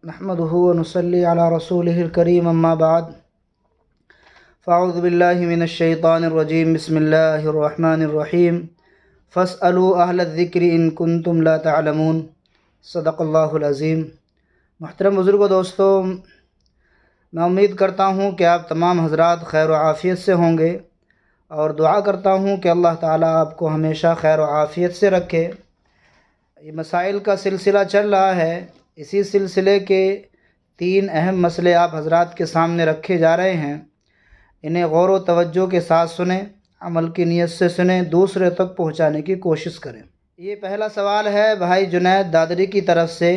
नहमदुहु व नुसल्ली अला रसूलिहिल करीम अम्मा बाद फ़अऊज़ु बिल्लाहि मिनश शैतानिर रजीम बिस्मिल्लाहिर रहमानिर रहीम फ़स्अलू अहलज़ ज़िक्रि इन कुंतुम ला तअलमून सदक़ल्लाहुल अज़ीम। मुहतरम बुज़ुर्गों, दोस्तों, मैं उम्मीद करता हूँ कि आप तमाम हज़रात खैर व आफ़ियत से होंगे और दुआ करता हूँ कि अल्लाह ताला आपको हमेशा खैर व आफ़ियत से रखे। ये मसाइल का सिलसिला चल रहा है। इसी सिलसिले के 3 अहम मसले आप हज़रात के सामने रखे जा रहे हैं। इन्हें गौर व तवज्जो के साथ सुने, अमल की नीयत से सुने, दूसरे तक पहुँचाने की कोशिश करें। ये पहला सवाल है भाई जुनैद दादरी की तरफ से।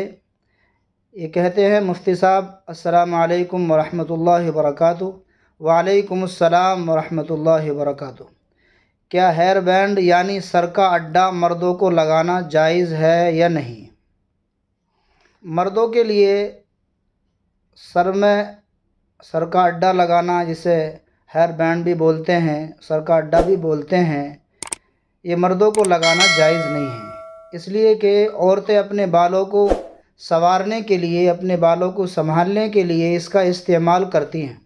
ये कहते हैं, मुफ्ती साहब अस्सलामु अलैकुम व रहमतुल्लाहि व बरकातुहू। वालेकुम अस्सलाम व रहमतुल्लाहि व बरकातुहू। क्या हेयर बैंड यानी सर का अड्डा मर्दों को लगाना जायज़ है या नहीं? मर्दों के लिए सर में सर का अड्डा लगाना, जिसे हेयर बैंड भी बोलते हैं, सर का अड्डा भी बोलते हैं, ये मर्दों को लगाना जायज़ नहीं है। इसलिए कि औरतें अपने बालों को संवारने के लिए, अपने बालों को संभालने के लिए इसका इस्तेमाल करती हैं।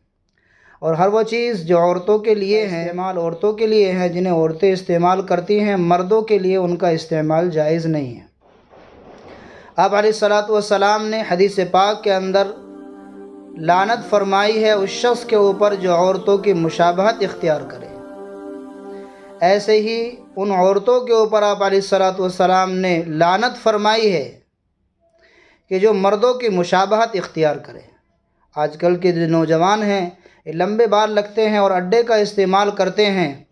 और हर वो चीज़ जो औरतों के लिए है, इस्तेमाल औरतों के लिए है, जिन्हें औरतें इस्तेमाल करती हैं, मर्दों के लिए उनका इस्तेमाल जायज़ नहीं है। आप अलैहिस्सलातु वस्सलाम ने हदीस पाक के अंदर लानत फरमाई है उस शख्स के ऊपर जो औरतों की मुशाबहत इख्तियार करे। ऐसे ही उन औरतों के ऊपर आप अलैहिस्सलातु वस्सलाम ने लानत फरमाई है कि जो मर्दों की मुशाबहत इख्तियार करे। आजकल के जो नौजवान हैं, ये लंबे बाल रखते हैं और अड्डे का इस्तेमाल करते हैं,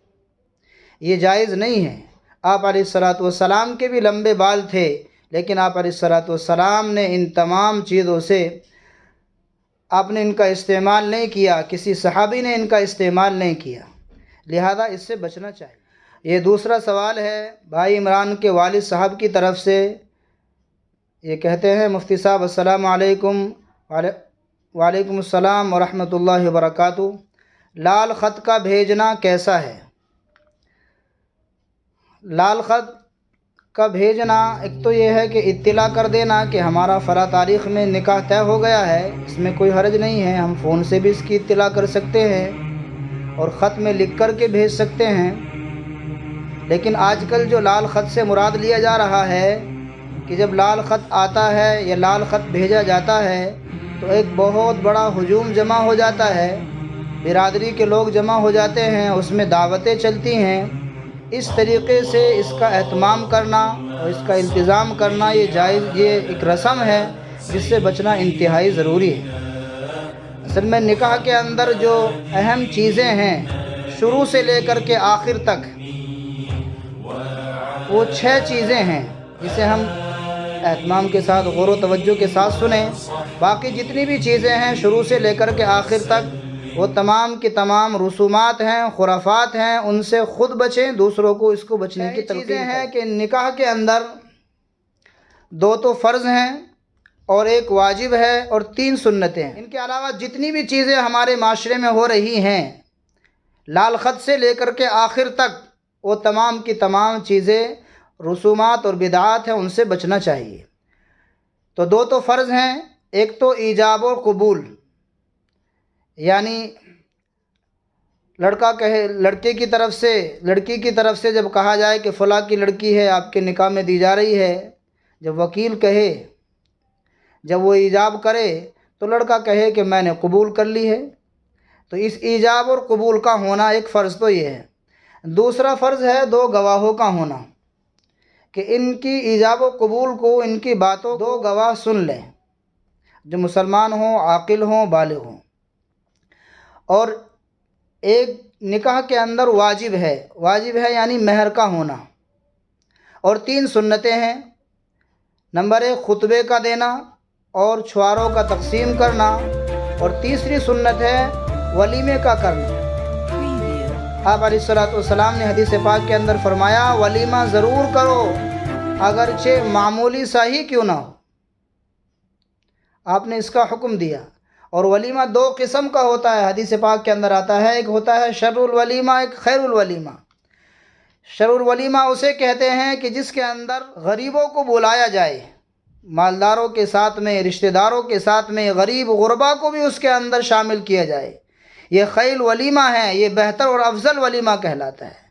ये जायज़ नहीं है। आप अलैहिस्सलातु वस्सलाम के भी लंबे बाल थे, लेकिन आप अलैहिस्सलातु वस्सलाम ने इन तमाम चीज़ों से आपने इनका इस्तेमाल नहीं किया, किसी सहाबी ने इनका इस्तेमाल नहीं किया, लिहाजा इससे बचना चाहिए। ये दूसरा सवाल है भाई इमरान के वालिद साहब की तरफ से। ये कहते हैं, मुफ्ती साहब अस्सलामु अलैकुम। वालेकुम अस्सलाम व रहमतुल्लाहि व बरकातुहू। लाल ख़त का भेजना कैसा है? लाल ख़त का भेजना एक तो ये है कि इत्तिला कर देना कि हमारा फ़ला तारीख़ में निकाह तय हो गया है, इसमें कोई हर्ज नहीं है। हम फ़ोन से भी इसकी इत्तिला कर सकते हैं और ख़त में लिख कर के भेज सकते हैं। लेकिन आजकल जो लाल ख़त से मुराद लिया जा रहा है कि जब लाल ख़त आता है या लाल ख़त भेजा जाता है तो एक बहुत बड़ा हुजूम जमा हो जाता है, बिरादरी के लोग जमा हो जाते हैं, उसमें दावतें चलती हैं। इस तरीक़े से इसका एहतमाम करना और इसका इंतज़ाम करना ये एक रस्म है जिससे बचना इंतहाई ज़रूरी है। असल में निकाह के अंदर जो अहम चीज़ें हैं शुरू से लेकर के आखिर तक, वो 6 चीज़ें हैं जिसे हम एहतमाम के साथ गौर व तवज्जो के साथ सुने। बाकी जितनी भी चीज़ें हैं शुरू से लेकर के आखिर तक, वो तमाम की तमाम रसूमात हैं, खुराफात हैं, उनसे ख़ुद बचें, दूसरों को इसको बचने की चीज़ें हैं कि निकाह के अंदर 2 तो फ़र्ज़ हैं और 1 वाजिब है और 3 सुन्नतें हैं। इनके अलावा जितनी भी चीज़ें हमारे माशरे में हो रही हैं, लाल ख़त से लेकर के आखिर तक, वो तमाम की तमाम चीज़ें रसूमात और बिदआत हैं, उनसे बचना चाहिए। तो 2 तो फ़र्ज़ हैं। एक तो ईजाब और कबूल, यानी लड़का कहे लड़के की तरफ से, लड़की की तरफ से जब कहा जाए कि फ़लाँ की लड़की है, आपके निकाह में दी जा रही है, जब वकील कहे, जब वो ईजाब करे तो लड़का कहे कि मैंने कबूल कर ली है। तो इस ईजाब और कबूल का होना एक फ़र्ज़ तो ये है। दूसरा फ़र्ज़ है 2 गवाहों का होना, कि इनकी ईजाब और कबूल को, इनकी बातों 2 गवाह सुन लें जो मुसलमान हों, आकिल हों, बालिग़ हों। और एक निकाह के अंदर वाजिब है यानी महर का होना। और 3 सुन्नतें हैं। नंबर 1 खुतबे का देना और छुआरों का तकसीम करना, और तीसरी सुन्नत है वलीमे का करना। आप अलैहिस्सलातु वस्सलाम ने हदीस पाक के अंदर फरमाया, वलीमा ज़रूर करो अगरचे मामूली सा ही क्यों ना हो। आपने इसका हुक्म दिया। और वलीमा 2 किस्म का होता है, हदीस पाक के अंदर आता है। एक होता है शर्रुल वलीमा, एक खैरुल वलीमा। शर्रुल वलीमा उसे कहते हैं कि जिसके अंदर गरीबों को बुलाया जाए, मालदारों के साथ में, रिश्तेदारों के साथ में गरीब गुरबा को भी उसके अंदर शामिल किया जाए। ये खैल वलीमा है, ये बेहतर और अफजल वलीमा कहलाता है।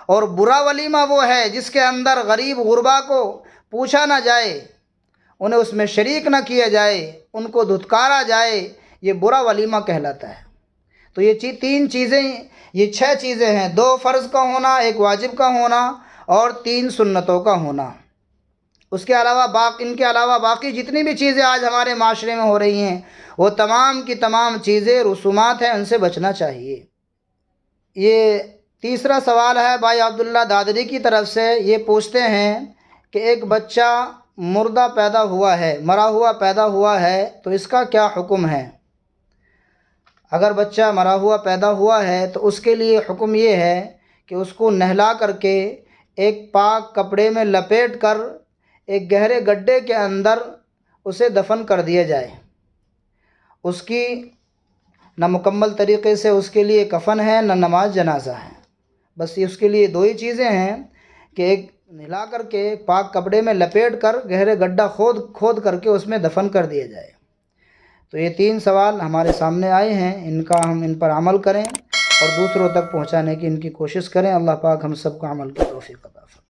और बुरा वलीमा वो है जिसके अंदर गरीब गुरबा को पूछा ना जाए, उन्हें उसमें शरीक ना किया जाए, उनको धुतकारा जाए, ये बुरा वलीमा कहलाता है। तो ये तीन चीज़ें, ये 6 चीज़ें हैं, 2 फ़र्ज़ का होना, 1 वाजिब का होना और 3 सुन्नतों का होना। उसके अलावा इनके अलावा बाकी जितनी भी चीज़ें आज हमारे माशरे में हो रही हैं, वो तमाम की तमाम चीज़ें रसूमात हैं, उनसे बचना चाहिए। ये तीसरा सवाल है भाई अब्दुल्ला दादरी की तरफ से। ये पूछते हैं कि एक बच्चा मुर्दा पैदा हुआ है, मरा हुआ पैदा हुआ है, तो इसका क्या हुक्म है? अगर बच्चा मरा हुआ पैदा हुआ है तो उसके लिए हुक्म ये है कि उसको नहला करके एक पाक कपड़े में लपेट कर एक गहरे गड्ढे के अंदर उसे दफन कर दिया जाए। उसकी न मुकम्मल तरीक़े से उसके लिए कफ़न है, न नमाज जनाजा है। बस ये उसके लिए 2 ही चीज़ें हैं कि एक नहला करके पाक कपड़े में लपेट कर गहरे गड्ढा खोद करके उसमें दफन कर दिया जाए। तो ये 3 सवाल हमारे सामने आए हैं, हम इन पर अमल करें और दूसरों तक पहुंचाने की इनकी कोशिश करें। अल्लाह पाक हम सबको अमल की तौफीक अता फरमाए।